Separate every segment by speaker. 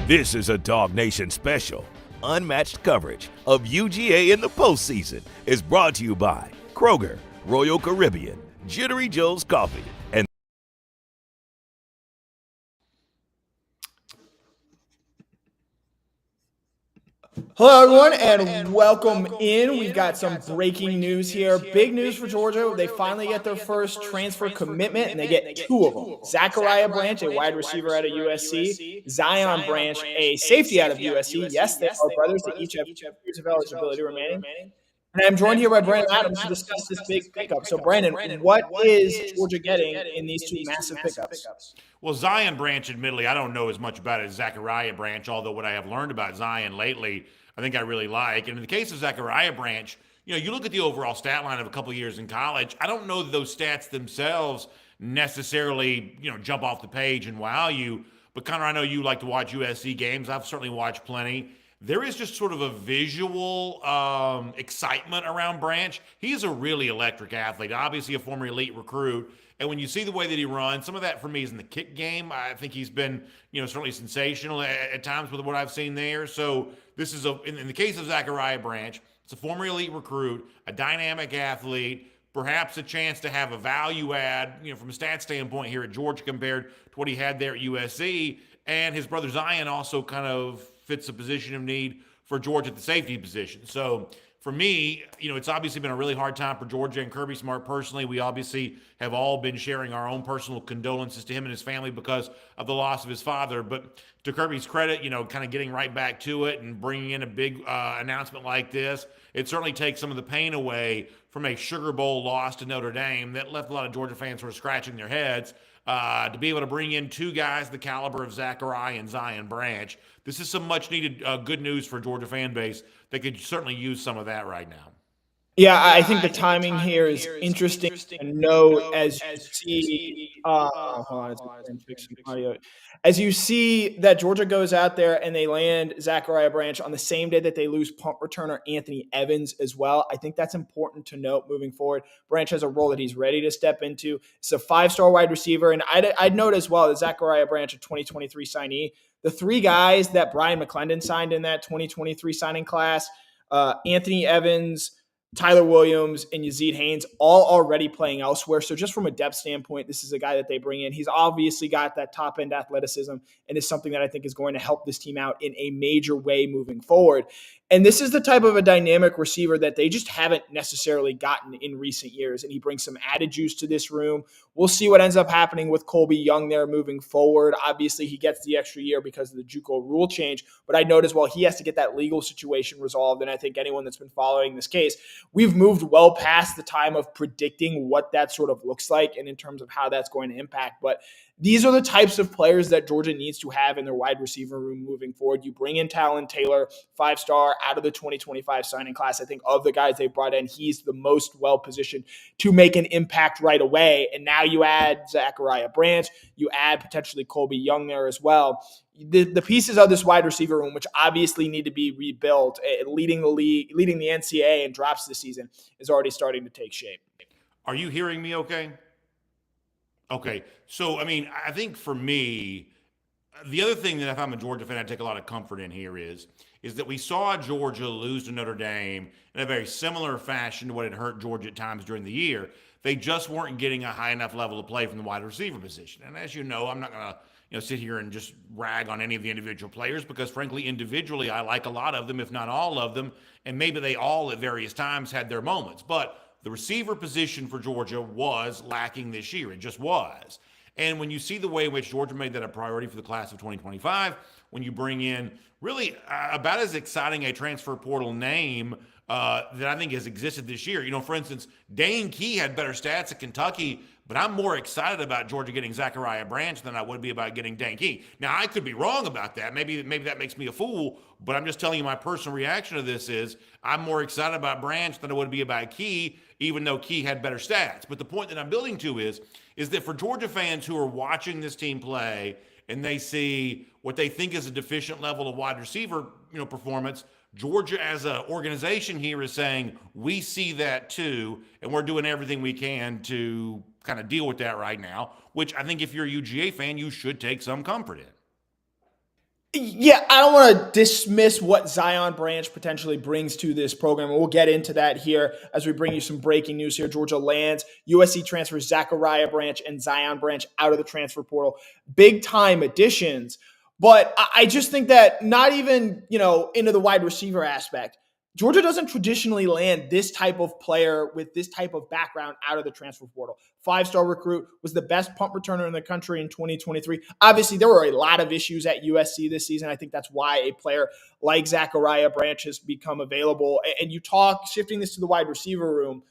Speaker 1: This is a DawgNation special. Unmatched coverage of UGA in the postseason is brought to you by Kroger, Royal Caribbean, Jittery Joe's Coffee, and
Speaker 2: Hello, everyone, and welcome in. We've got some breaking news here. Big news for Georgia. They finally get their first transfer commitment, and they get two of them. Zachariah Branch, a wide receiver out of USC. Zion Branch, a safety out of USC. Yes, they are brothers. They each have 2 years of eligibility remaining. And I'm joined here by Brandon Adams to discuss this big pickup. So, Brandon, what is Georgia getting in these two massive pickups?
Speaker 3: Well, Zion Branch, admittedly, I don't know as much about it as Zachariah Branch, although what I have learned about Zion lately, I think I really like. And in the case of Zachariah Branch, you look at the overall stat line of a couple of years in college. I don't know that those stats themselves necessarily, jump off the page and wow you. But Connor, I know you like to watch USC games. I've certainly watched plenty. There is just sort of a visual excitement around Branch. He's a really electric athlete, obviously a former elite recruit. And when you see the way that he runs, some of that for me is in the kick game. I think he's been, certainly sensational at times with what I've seen there. So this is in the case of Zachariah Branch, it's a former elite recruit, a dynamic athlete, perhaps a chance to have a value add, from a stat standpoint here at Georgia compared to what he had there at USC. And his brother Zion also kind of fits a position of need for Georgia at the safety position. So for me, it's obviously been a really hard time for Georgia and Kirby Smart personally. We obviously have all been sharing our own personal condolences to him and his family because of the loss of his father. But to Kirby's credit, kind of getting right back to it and bringing in a big announcement like this, it certainly takes some of the pain away from a Sugar Bowl loss to Notre Dame that left a lot of Georgia fans sort of scratching their heads. To be able to bring in two guys the caliber of Zachariah and Zion Branch, this is some much-needed good news for Georgia fan base. They could certainly use some of that right now.
Speaker 2: Yeah, I think the timing here is interesting to note as you see. Hold on, as you see that Georgia goes out there and they land Zachariah Branch on the same day that they lose punt returner Anthony Evans as well. I think that's important to note moving forward. Branch has a role that he's ready to step into. It's a 5-star wide receiver, and I'd note as well that Zachariah Branch, a 2023 signee, the 3 guys that Brian McClendon signed in that 2023 signing class, Anthony Evans, Tyler Williams, and Yazid Haynes, all already playing elsewhere. So just from a depth standpoint, this is a guy that they bring in. He's obviously got that top-end athleticism and is something that I think is going to help this team out in a major way moving forward. And this is the type of a dynamic receiver that they just haven't necessarily gotten in recent years. And he brings some added juice to this room. We'll see what ends up happening with Colby Young there moving forward. Obviously, he gets the extra year because of the JUCO rule change. But I note as well, he has to get that legal situation resolved. And I think anyone that's been following this case, we've moved well past the time of predicting what that sort of looks like and in terms of how that's going to impact. But these are the types of players that Georgia needs to have in their wide receiver room moving forward. You bring in Talon Taylor, 5-star out of the 2025 signing class. I think of the guys they brought in, he's the most well-positioned to make an impact right away. And now you add Zachariah Branch, you add potentially Colby Young there as well. The pieces of this wide receiver room, which obviously need to be rebuilt, leading the league, leading the NCAA in drops this season, is already starting to take shape.
Speaker 3: Are you hearing me okay? Okay. So, I think for me, the other thing that if I'm a Georgia fan, I take a lot of comfort in here is that we saw Georgia lose to Notre Dame in a very similar fashion to what had hurt Georgia at times during the year. They just weren't getting a high enough level of play from the wide receiver position. And as you know, I'm not going to sit here and just rag on any of the individual players because, frankly, individually, I like a lot of them, if not all of them. And maybe they all at various times had their moments. But the receiver position for Georgia was lacking this year. It just was. And when you see the way in which Georgia made that a priority for the class of 2025, when you bring in really about as exciting a transfer portal name that I think has existed this year. For instance, Dane Key had better stats at Kentucky, but I'm more excited about Georgia getting Zachariah Branch than I would be about getting Dane Key. Now, I could be wrong about that. Maybe that makes me a fool, but I'm just telling you my personal reaction to this is I'm more excited about Branch than I would be about Key, even though Key had better stats. But the point that I'm building to is that for Georgia fans who are watching this team play and they see what they think is a deficient level of wide receiver, performance, Georgia as an organization here is saying, we see that too, and we're doing everything we can to kind of deal with that right now, which I think if you're a UGA fan, you should take some comfort in.
Speaker 2: Yeah, I don't want to dismiss what Zion Branch potentially brings to this program. And we'll get into that here as we bring you some breaking news here. Georgia lands USC transfers Zachariah Branch and Zion Branch out of the transfer portal. Big time additions. But I just think that not even, into the wide receiver aspect, Georgia doesn't traditionally land this type of player with this type of background out of the transfer portal. 5-star recruit, was the best punt returner in the country in 2023. Obviously, there were a lot of issues at USC this season. I think that's why a player like Zachariah Branch has become available. And you talk, shifting this to the wide receiver room,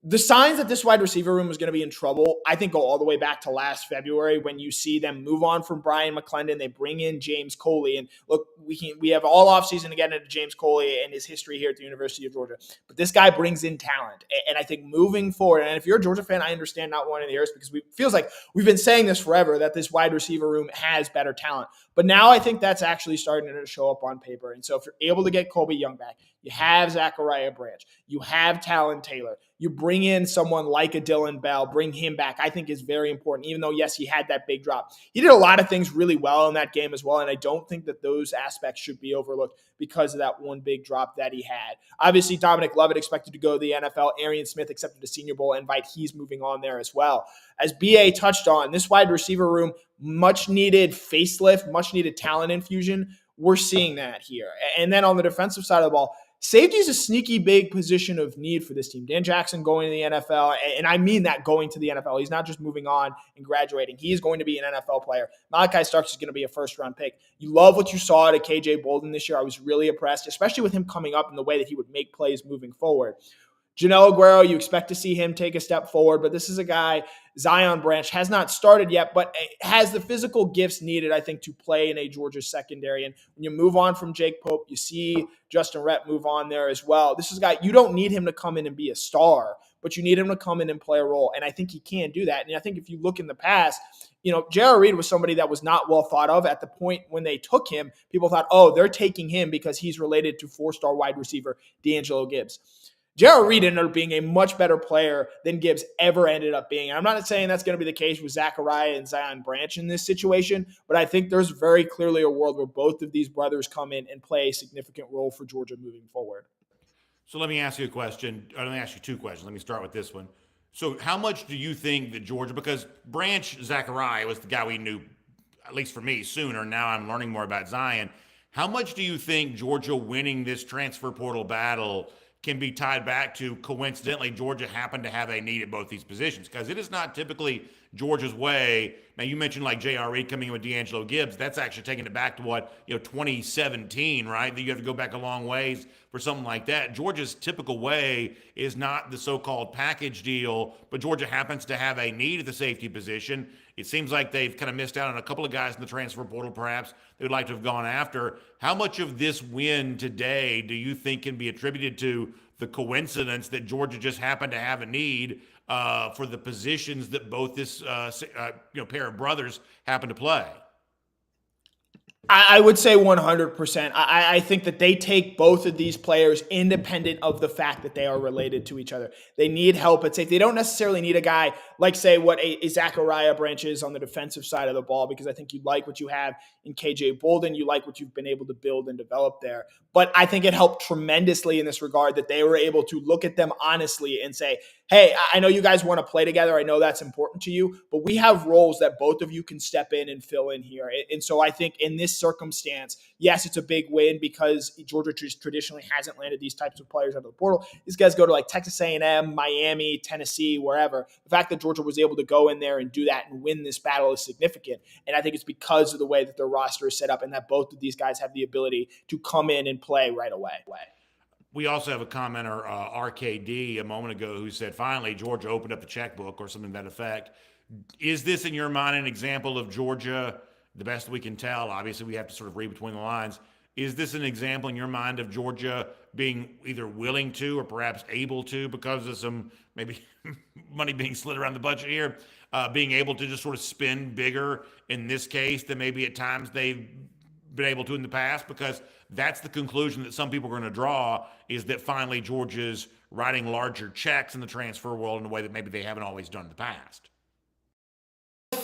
Speaker 2: the signs that this wide receiver room is going to be in trouble, I think, go all the way back to last February when you see them move on from Brian McClendon. They bring in James Coley. And look, we have all offseason to get into James Coley and his history here at the University of Georgia. But this guy brings in talent. And I think moving forward, and if you're a Georgia fan, I understand not wanting to hear this because it feels like we've been saying this forever, that this wide receiver room has better talent. But now I think that's actually starting to show up on paper. And so if you're able to get Colby Young back, you have Zachariah Branch, you have Talon Taylor, you bring in someone like a Dylan Bell, bring him back, I think is very important, even though, yes, he had that big drop. He did a lot of things really well in that game as well, and I don't think that those aspects should be overlooked because of that one big drop that he had. Obviously, Dominic Lovett expected to go to the NFL. Arian Smith accepted a Senior Bowl invite. He's moving on there as well. As BA touched on, this wide receiver room, much needed facelift, much needed talent infusion. We're seeing that here. And then on the defensive side of the ball, safety is a sneaky big position of need for this team. Dan Jackson going to the NFL, and I mean that, going to the NFL. He's not just moving on and graduating. He is going to be an NFL player. Malachi Starks is going to be a first-round pick. You love what you saw at KJ Bolden this year. I was really impressed, especially with him coming up in the way that he would make plays moving forward. Janelle Aguero, you expect to see him take a step forward, but this is a guy, Zion Branch, has not started yet, but has the physical gifts needed, I think, to play in a Georgia secondary. And when you move on from Jake Pope, you see Justin Rett move on there as well. This is a guy, you don't need him to come in and be a star, but you need him to come in and play a role. And I think he can do that. And I think if you look in the past, J.R. Reed was somebody that was not well thought of at the point when they took him. People thought, oh, they're taking him because he's related to 4-star wide receiver D'Angelo Gibbs. J.R. Reed ended up being a much better player than Gibbs ever ended up being. And I'm not saying that's going to be the case with Zachariah and Zion Branch in this situation, but I think there's very clearly a world where both of these brothers come in and play a significant role for Georgia moving forward.
Speaker 3: So let me ask you a question. Let me ask you two questions. Let me start with this one. So how much do you think that Georgia, because Branch Zachariah was the guy we knew, at least for me, sooner. Now I'm learning more about Zion. How much do you think Georgia winning this transfer portal battle can be tied back to, coincidentally, Georgia happened to have a need at both these positions? Because it is not typically Georgia's way. Now, you mentioned like J.R. Reed coming in with D'Angelo Gibbs. That's actually taking it back to 2017, right? That you have to go back a long ways for something like that. Georgia's typical way is not the so-called package deal, but Georgia happens to have a need at the safety position. It seems like they've kind of missed out on a couple of guys in the transfer portal, perhaps, they would like to have gone after. How much of this win today do you think can be attributed to the coincidence that Georgia just happened to have a need for the positions that both this pair of brothers happen to play?
Speaker 2: I would say 100%. I think that they take both of these players independent of the fact that they are related to each other. They need help at safety. They don't necessarily need a guy like, say, what a Zachariah Branch is on the defensive side of the ball, because I think you like what you have in KJ Bolden. You like what you've been able to build and develop there. But I think it helped tremendously in this regard that they were able to look at them honestly and say, hey, I know you guys want to play together. I know that's important to you, but we have roles that both of you can step in and fill in here. And so I think in this circumstance, yes, it's a big win because Georgia traditionally hasn't landed these types of players out of the portal. These guys go to like Texas A&M, Miami, Tennessee, wherever. The fact that Georgia was able to go in there and do that and win this battle is significant. And I think it's because of the way that their roster is set up and that both of these guys have the ability to come in and play right away.
Speaker 3: We also have a commenter, RKD, a moment ago who said, finally, Georgia opened up the checkbook or something to that effect. Is this, in your mind, an example of Georgia, the best we can tell? Obviously, we have to sort of read between the lines. Is this an example in your mind of Georgia being either willing to or perhaps able to, because of some maybe money being slid around the budget here, being able to just sort of spend bigger in this case than maybe at times they've been able to in the past? Because that's the conclusion that some people are going to draw, is that finally Georgia's writing larger checks in the transfer world in a way that maybe they haven't always done in the past.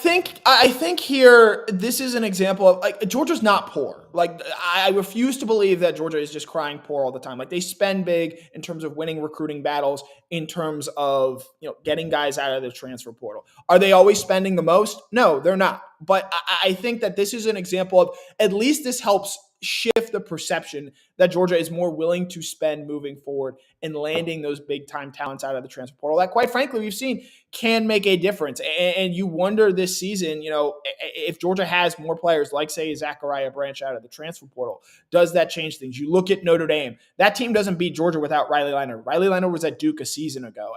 Speaker 2: think here this is an example of like Georgia's not poor. Like I refuse to believe that Georgia is just crying poor all the time. Like they spend big in terms of winning recruiting battles, in terms of getting guys out of the transfer portal. Are they always spending the most? No, they're not. But I think that this is an example of at least this helps shift the perception that Georgia is more willing to spend moving forward and landing those big time talents out of the transfer portal that quite frankly we've seen can make a difference. And you wonder this season, if Georgia has more players like say Zachariah Branch out of the transfer portal, does that change things? You look at Notre Dame, that team doesn't beat Georgia without Riley Leonard. Riley Leonard was at Duke a season ago.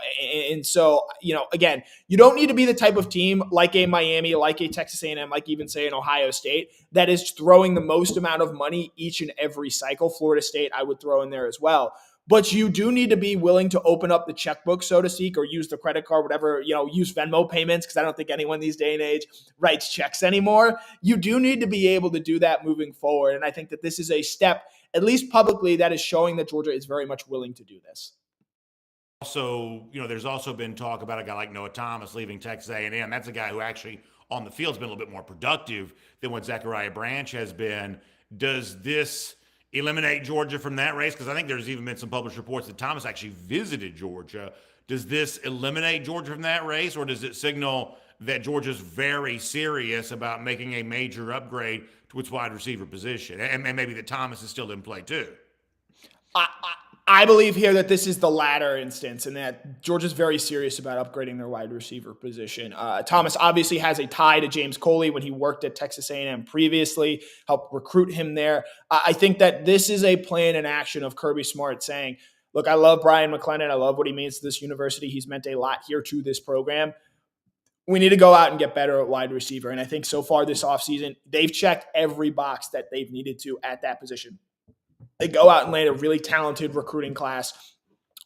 Speaker 2: And so, again, you don't need to be the type of team like a Miami, like a Texas A&M, like even say an Ohio State that is throwing the most amount of money each and every cycle. Florida State, I would throw in there as well. But you do need to be willing to open up the checkbook, so to speak, or use the credit card, whatever, use Venmo payments, because I don't think anyone these day and age writes checks anymore. You do need to be able to do that moving forward. And I think that this is a step, at least publicly, that is showing that Georgia is very much willing to do this.
Speaker 3: Also, there's also been talk about a guy like Noah Thomas leaving Texas A&M. That's a guy who actually on the field has been a little bit more productive than what Zachariah Branch has been. Does this eliminate Georgia from that race? Because I think there's even been some published reports that Thomas actually visited Georgia. Does this eliminate Georgia from that race, or does it signal that Georgia's very serious about making a major upgrade to its wide receiver position? And maybe that Thomas is still in play too.
Speaker 2: I believe here that this is the latter instance and that Georgia's very serious about upgrading their wide receiver position. Thomas obviously has a tie to James Coley when he worked at Texas A&M previously, helped recruit him there. I think that this is a plan in action of Kirby Smart saying, look, I love Brian McClendon. I love what he means to this university. He's meant a lot here to this program. We need to go out and get better at wide receiver. And I think so far this offseason, they've checked every box that they've needed to at that position. They go out and land a really talented recruiting class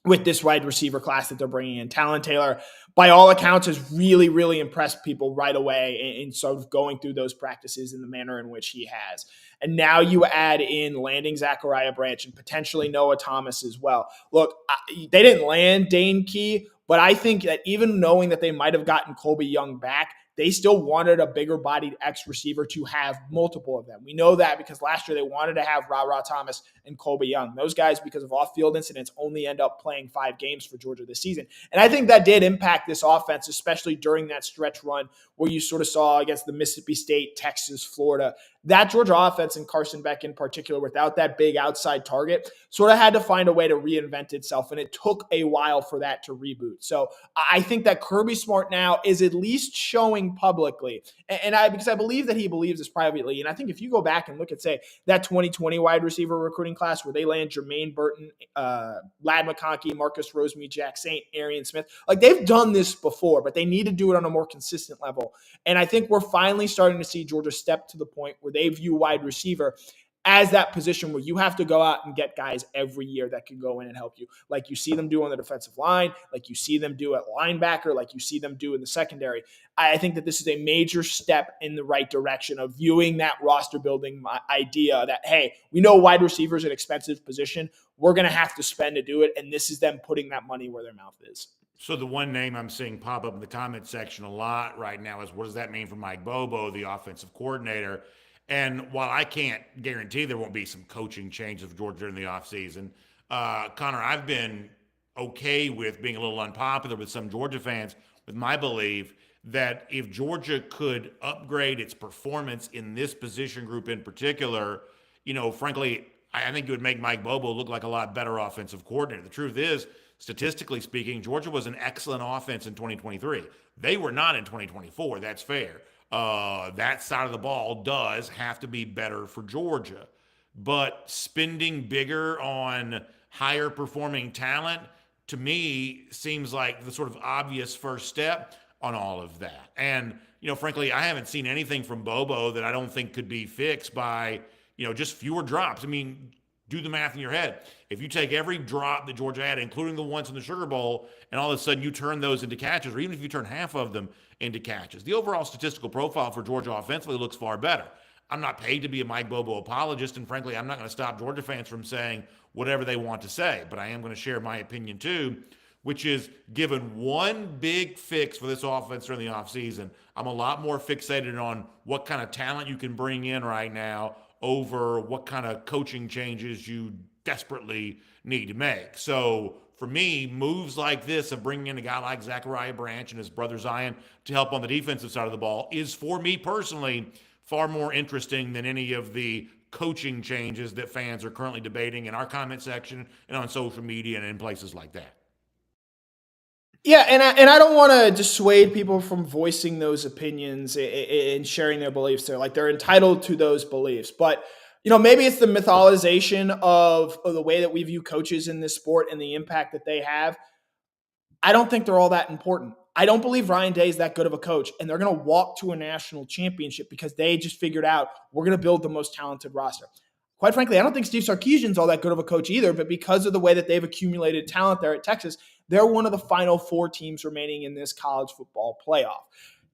Speaker 2: with this wide receiver class that they're bringing in. Talon Taylor, by all accounts, has really, really impressed people right away in sort of going through those practices in the manner in which he has. And now you add in landing Zachariah Branch and potentially Noah Thomas as well. Look, they didn't land Dane Key, but I think that even knowing that they might have gotten Colby Young back, they still wanted a bigger bodied X receiver to have multiple of them. We know that because last year they wanted to have Ra Thomas and Colby Young. Those guys, because of off-field incidents, only end up playing 5 games for Georgia this season. And I think that did impact this offense, especially during that stretch run where you sort of saw against the Mississippi State, Texas, Florida. That Georgia offense and Carson Beck in particular, without that big outside target, sort of had to find a way to reinvent itself. And it took a while for that to reboot. So I think that Kirby Smart now is at least showing publicly, because I believe that he believes this privately. And I think if you go back and look at, say, that 2020 wide receiver recruiting class where they land Jermaine Burton, Lad McConkey, Marcus Rosemead, Jack Saint, Arian Smith, like they've done this before, but they need to do it on a more consistent level. And I think we're finally starting to see Georgia step to the point where they view wide receiver as that position where you have to go out and get guys every year that can go in and help you. Like you see them do on the defensive line, like you see them do at linebacker, like you see them do in the secondary. I think that this is a major step in the right direction of viewing that roster building idea that, hey, we know wide receiver is an expensive position. We're going to have to spend to do it. And this is them putting that money where their mouth is.
Speaker 3: So the one name I'm seeing pop up in the comment section a lot right now is, what does that mean for Mike Bobo, the offensive coordinator? And while I can't guarantee there won't be some coaching changes of Georgia in the offseason, Connor, I've been okay with being a little unpopular with some Georgia fans with my belief that if Georgia could upgrade its performance in this position group in particular, frankly, I think it would make Mike Bobo look like a lot better offensive coordinator. The truth is, statistically speaking, Georgia was an excellent offense in 2023. They were not in 2024. That's fair. That side of the ball does have to be better for Georgia. But spending bigger on higher performing talent, to me, seems like the sort of obvious first step on all of that. And, frankly, I haven't seen anything from Bobo that I don't think could be fixed by, just fewer drops. I mean, do the math in your head. If you take every drop that Georgia had, including the ones in the Sugar Bowl, and all of a sudden you turn those into catches, or even if you turn half of them into catches, the overall statistical profile for Georgia offensively looks far better. I'm not paid to be a Mike Bobo apologist, and frankly, I'm not going to stop Georgia fans from saying whatever they want to say, but I am going to share my opinion too. which is given one big fix for this offense during the offseason, I'm a lot more fixated on what kind of talent you can bring in right now over what kind of coaching changes you desperately need to make. So for me, moves like this of bringing in a guy like Zachariah Branch and his brother Zion to help on the defensive side of the ball is, for me personally, far more interesting than any of the coaching changes that fans are currently debating in our comment section and on social media and in places like that.
Speaker 2: Yeah, and I don't want to dissuade people from voicing those opinions and sharing their beliefs there. Like, they're entitled to those beliefs. But, maybe it's the mythologization of the way that we view coaches in this sport and the impact that they have. I don't think they're all that important. I don't believe Ryan Day is that good of a coach, and they're going to walk to a national championship because they just figured out we're going to build the most talented roster. Quite frankly, I don't think Steve Sarkisian's all that good of a coach either, but because of the way that they've accumulated talent there at Texas, they're one of the final 4 teams remaining in this college football playoff.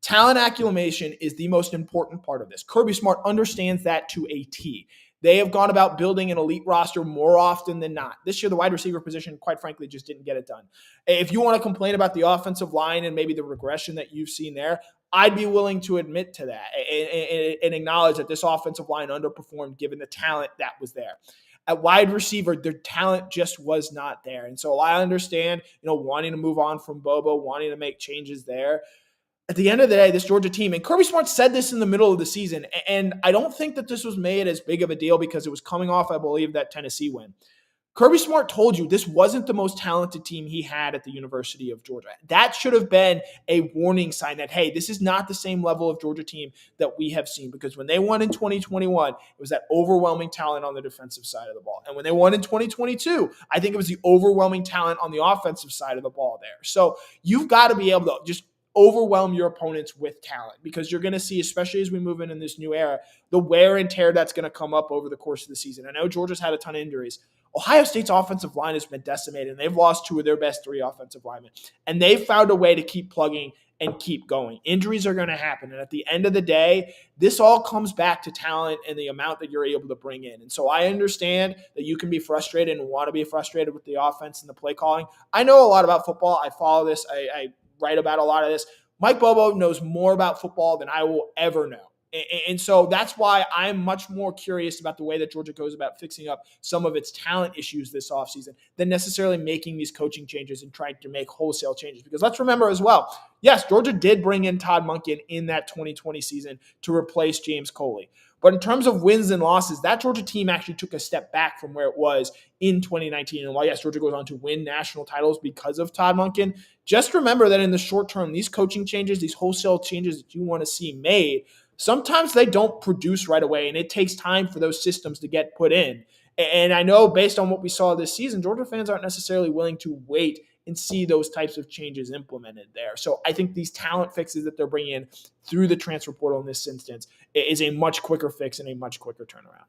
Speaker 2: Talent accumulation is the most important part of this. Kirby Smart understands that to a T. They have gone about building an elite roster more often than not. This year, the wide receiver position, quite frankly, just didn't get it done. If you want to complain about the offensive line and maybe the regression that you've seen there, I'd be willing to admit to that and acknowledge that this offensive line underperformed given the talent that was there. At wide receiver, their talent just was not there. And so I understand, wanting to move on from Bobo, wanting to make changes there. At the end of the day, this Georgia team, and Kirby Smart said this in the middle of the season, and I don't think that this was made as big of a deal because it was coming off, I believe, that Tennessee win. Kirby Smart told you this wasn't the most talented team he had at the University of Georgia. That should have been a warning sign that, hey, this is not the same level of Georgia team that we have seen, because when they won in 2021, it was that overwhelming talent on the defensive side of the ball. And when they won in 2022, I think it was the overwhelming talent on the offensive side of the ball there. So you've got to be able to just overwhelm your opponents with talent, because you're going to see, especially as we move in this new era, the wear and tear that's going to come up over the course of the season. I know Georgia's had a ton of injuries. Ohio State's offensive line has been decimated, and they've lost 2 of their best 3 offensive linemen. And they've found a way to keep plugging and keep going. Injuries are going to happen. And at the end of the day, this all comes back to talent and the amount that you're able to bring in. And so I understand that you can be frustrated and want to be frustrated with the offense and the play calling. I know a lot about football. I follow this. I write about a lot of this. Mike Bobo knows more about football than I will ever know. And so that's why I'm much more curious about the way that Georgia goes about fixing up some of its talent issues this offseason than necessarily making these coaching changes and trying to make wholesale changes. Because let's remember as well, yes, Georgia did bring in Todd Monken in that 2020 season to replace James Coley. But in terms of wins and losses, that Georgia team actually took a step back from where it was in 2019. And while, yes, Georgia goes on to win national titles because of Todd Monken, just remember that in the short term, these coaching changes, these wholesale changes that you want to see made, sometimes they don't produce right away, and it takes time for those systems to get put in. And I know based on what we saw this season, Georgia fans aren't necessarily willing to wait and see those types of changes implemented there. So I think these talent fixes that they're bringing in through the transfer portal in this instance is a much quicker fix and a much quicker turnaround.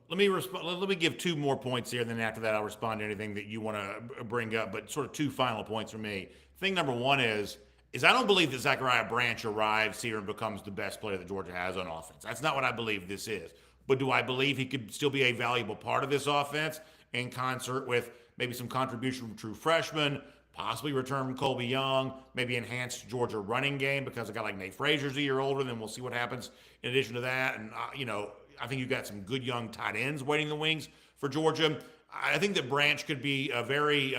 Speaker 3: Let me give 2 more points here, and then after that I'll respond to anything that you want to bring up, but sort of 2 final points for me. Thing number 1 is I don't believe that Zachariah Branch arrives here and becomes the best player that Georgia has on offense. That's not what I believe this is. But do I believe he could still be a valuable part of this offense in concert with maybe some contribution from true freshmen, possibly return from Colby Young, maybe enhance Georgia running game because a guy like Nate Frazier's a year older, then we'll see what happens in addition to that. And, I think you've got some good young tight ends waiting in the wings for Georgia. I think that Branch could be a very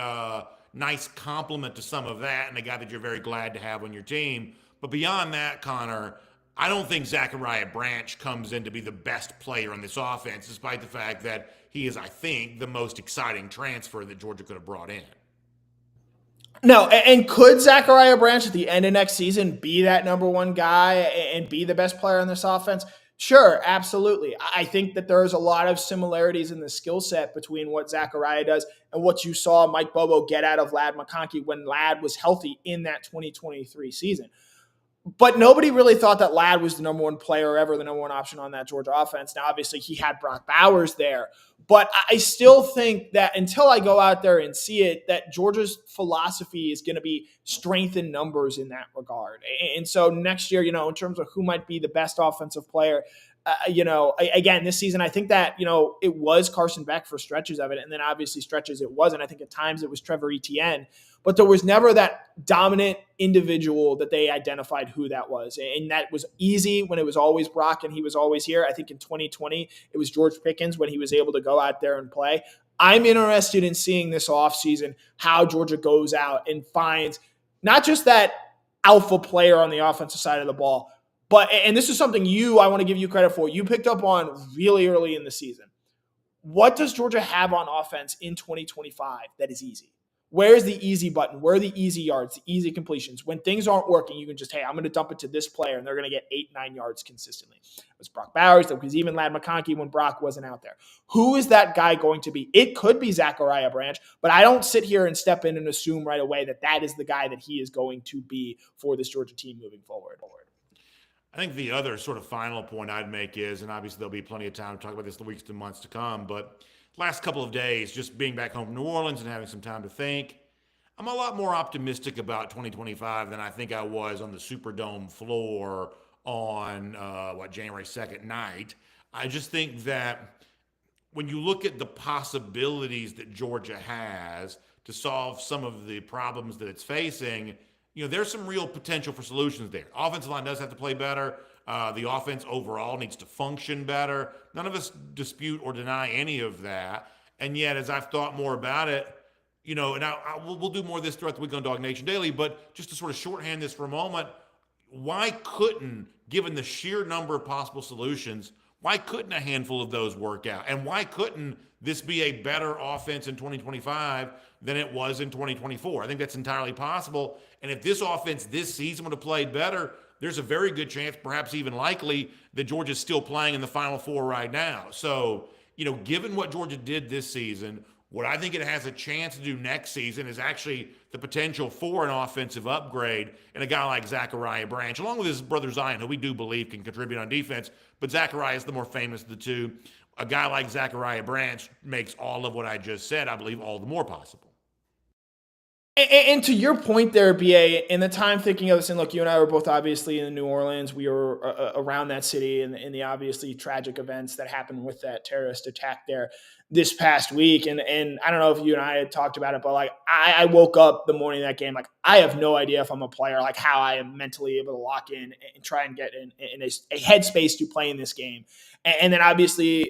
Speaker 3: nice complement to some of that and a guy that you're very glad to have on your team. But beyond that, Connor, I don't think Zachariah Branch comes in to be the best player on this offense, despite the fact that he is, I think, the most exciting transfer that Georgia could have brought in.
Speaker 2: No, and could Zachariah Branch at the end of next season be that number 1 guy and be the best player on this offense? Sure, absolutely. I think that there's a lot of similarities in the skill set between what Zachariah does and what you saw Mike Bobo get out of Ladd McConkey when Ladd was healthy in that 2023 season. But nobody really thought that Ladd was the number 1 player or ever the number 1 option on that Georgia offense. Now, obviously, he had Brock Bowers there. But I still think that until I go out there and see it, that Georgia's philosophy is going to be strength in numbers in that regard. And so next year, in terms of who might be the best offensive player, Again, this season, I think that, it was Carson Beck for stretches of it. And then obviously stretches it wasn't. I think at times it was Trevor Etienne. But there was never that dominant individual that they identified who that was. And that was easy when it was always Brock and he was always here. I think in 2020, it was George Pickens when he was able to go out there and play. I'm interested in seeing this offseason how Georgia goes out and finds not just that alpha player on the offensive side of the ball, but, and this is something I want to give you credit for, you picked up on really early in the season. What does Georgia have on offense in 2025 that is easy? Where's the easy button? Where are the easy yards, the easy completions? When things aren't working, you can just, hey, I'm going to dump it to this player, and they're going to get 8-9 yards consistently. It was Brock Bowers. It was even Ladd McConkey when Brock wasn't out there. Who is that guy going to be? It could be Zachariah Branch, but I don't sit here and step in and assume right away that that is the guy that he is going to be for this Georgia team moving forward.
Speaker 3: I think the other sort of final point I'd make is, and obviously there'll be plenty of time to talk about this in the weeks and months to come, but last couple of days, just being back home from New Orleans and having some time to think, I'm a lot more optimistic about 2025 than I think I was on the Superdome floor on, January 2nd night. I just think that when you look at the possibilities that Georgia has to solve some of the problems that it's facing, there's some real potential for solutions there. Offensive line does have to play better. The offense overall needs to function better. None of us dispute or deny any of that. And yet, as I've thought more about it, and we'll do more of this throughout the week on DawgNation Daily, but just to sort of shorthand this for a moment, why couldn't, given the sheer number of possible solutions, why couldn't a handful of those work out? And why couldn't this be a better offense in 2025 than it was in 2024? I think that's entirely possible. And if this offense this season would have played better, there's a very good chance, perhaps even likely, that Georgia's still playing in the Final Four right now. So, given what Georgia did this season, what I think it has a chance to do next season is actually the potential for an offensive upgrade and a guy like Zachariah Branch, along with his brother Zion, who we do believe can contribute on defense, but Zachariah is the more famous of the two. A guy like Zachariah Branch makes all of what I just said, I believe, all the more possible.
Speaker 2: And to your point there, BA, in the time thinking of this, and look, you and I were both obviously in New Orleans. We were around that city and in the obviously tragic events that happened with that terrorist attack there this past week. And I don't know if you and I had talked about it, but like I woke up the morning of that game, like I have no idea if I'm a player, like how I am mentally able to lock in and try and get in a headspace to play in this game. And then obviously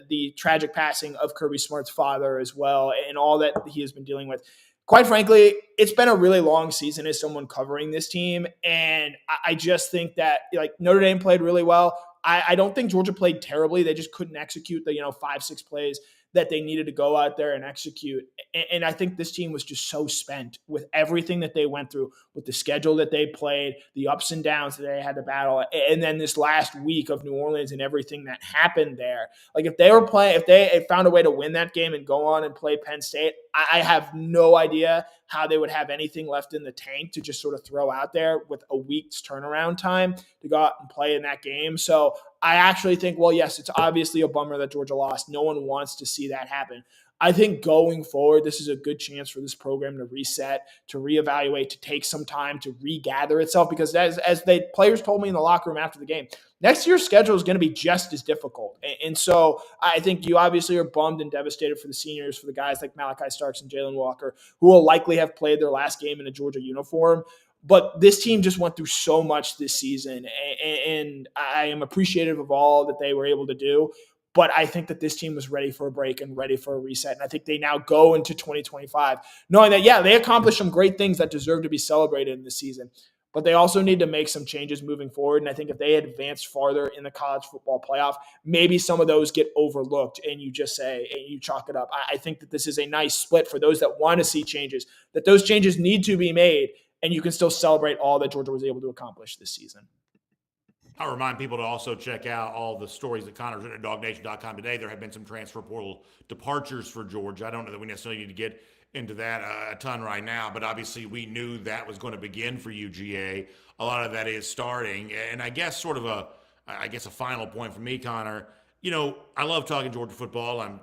Speaker 2: the tragic passing of Kirby Smart's father as well, and all that he has been dealing with. Quite frankly, it's been a really long season as someone covering this team. And I just think that like Notre Dame played really well. I don't think Georgia played terribly. They just couldn't execute the, 5-6 plays that they needed to go out there and execute. And I think this team was just so spent with everything that they went through, with the schedule that they played, the ups and downs that they had to battle, and then this last week of New Orleans and everything that happened there. Like if they found a way to win that game and go on and play Penn State, I have no idea how they would have anything left in the tank to just sort of throw out there with a week's turnaround time to go out and play in that game. So I actually think, well, yes, it's obviously a bummer that Georgia lost. No one wants to see that happen. I think going forward, this is a good chance for this program to reset, to reevaluate, to take some time to regather itself. Because as the players told me in the locker room after the game, next year's schedule is going to be just as difficult. And so I think you obviously are bummed and devastated for the seniors, for the guys like Malachi Starks and Jalen Walker, who will likely have played their last game in a Georgia uniform. But this team just went through so much this season, and I am appreciative of all that they were able to do. But I think that this team was ready for a break and ready for a reset. And I think they now go into 2025 knowing that, yeah, they accomplished some great things that deserve to be celebrated in this season. But they also need to make some changes moving forward. And I think if they advance farther in the college football playoff, maybe some of those get overlooked and you just say, and you chalk it up. I think that this is a nice split for those that want to see changes, that those changes need to be made, and you can still celebrate all that Georgia was able to accomplish this season.
Speaker 3: I'll remind people to also check out all the stories that Connor's written at DawgNation.com today. There have been some transfer portal departures for Georgia. I don't know that we necessarily need to get into that a ton right now, but obviously we knew that was going to begin for UGA. A lot of that is starting. And I guess sort of a final point for me, Connor, I love talking Georgia football. I'm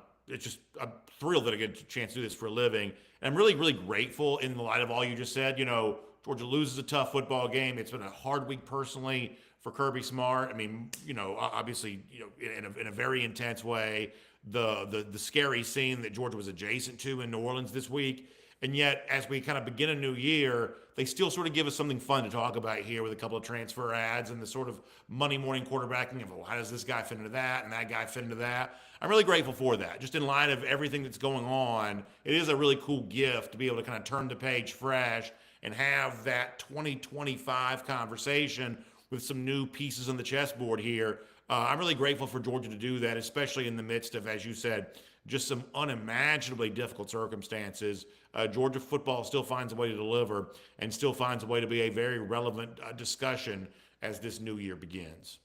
Speaker 3: thrilled that I get a chance to do this for a living. And I'm really, really grateful in the light of all you just said. Georgia loses a tough football game. It's been a hard week personally for Kirby Smart. I mean, obviously, in a very intense way, the scary scene that Georgia was adjacent to in New Orleans this week. And yet, as we kind of begin a new year, they still sort of give us something fun to talk about here with a couple of transfer ads and the sort of Monday morning quarterbacking of, well, how does this guy fit into that and that guy fit into that? I'm really grateful for that. Just in light of everything that's going on, it is a really cool gift to be able to kind of turn the page fresh and have that 2025 conversation with some new pieces on the chessboard here. I'm really grateful for Georgia to do that, especially in the midst of, as you said, just some unimaginably difficult circumstances. Georgia football still finds a way to deliver and still finds a way to be a very relevant discussion as this new year begins.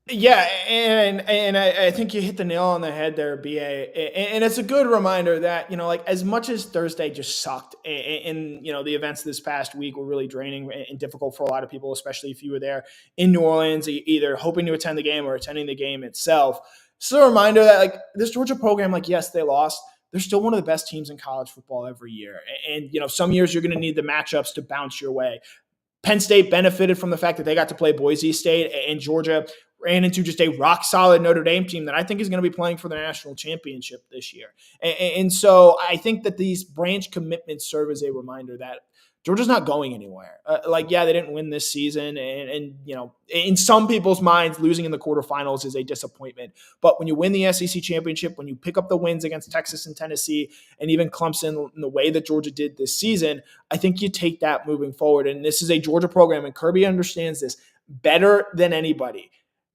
Speaker 2: Yeah, and I think you hit the nail on the head there, BA. And it's a good reminder that, like as much as Thursday just sucked and the events this past week were really draining and difficult for a lot of people, especially if you were there in New Orleans, either hoping to attend the game or attending the game itself. It's a reminder that like this Georgia program, like, yes, they lost. They're still one of the best teams in college football every year. And, some years you're going to need the matchups to bounce your way. Penn State benefited from the fact that they got to play Boise State, and Georgia ran into just a rock-solid Notre Dame team that I think is going to be playing for the national championship this year. And so I think that these branch commitments serve as a reminder that Georgia's not going anywhere. They didn't win this season, and in some people's minds, losing in the quarterfinals is a disappointment. But when you win the SEC championship, when you pick up the wins against Texas and Tennessee, and even Clemson in the way that Georgia did this season, I think you take that moving forward. And this is a Georgia program, and Kirby understands this better than anybody.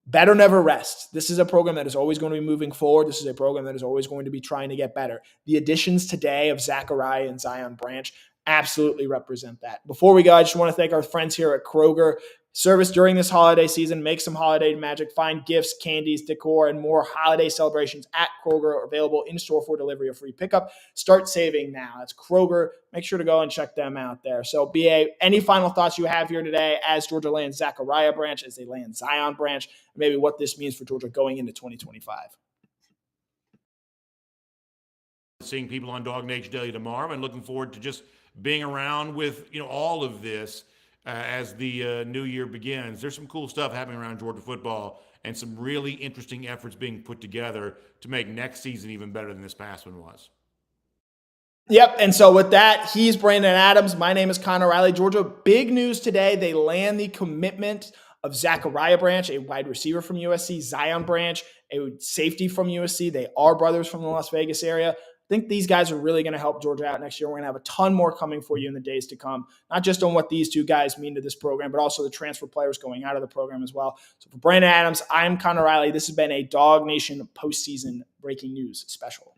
Speaker 2: Better never rest. This is a program that is always going to be moving forward. This is a program that is always going to be trying to get better. The additions today of Zachariah and Zion Branch absolutely represent that. Before we go, I just want to thank our friends here at Kroger. Service during this holiday season. Make some holiday magic. Find gifts, candies, decor, and more holiday celebrations at Kroger, available in-store for delivery or free pickup. Start saving now. That's Kroger. Make sure to go and check them out there. So, BA, any final thoughts you have here today as Georgia lands Zachariah Branch, as they land Zion Branch, and maybe what this means for Georgia going into 2025?
Speaker 3: Seeing people on DawgNation Daily tomorrow, and looking forward to just being around with all of this as the new year begins. There's some cool stuff happening around Georgia football and some really interesting efforts being put together to make next season even better than this past one was.
Speaker 2: Yep, and so with that, he's Brandon Adams. My name is Connor Riley. Georgia, big news today. They land the commitment of Zachariah Branch, a wide receiver from USC, Zion Branch, a safety from USC. They are brothers from the Las Vegas area. I think these guys are really going to help Georgia out next year. We're going to have a ton more coming for you in the days to come, not just on what these two guys mean to this program, but also the transfer players going out of the program as well. So for Brandon Adams, I'm Connor Riley. This has been a DawgNation postseason breaking news special.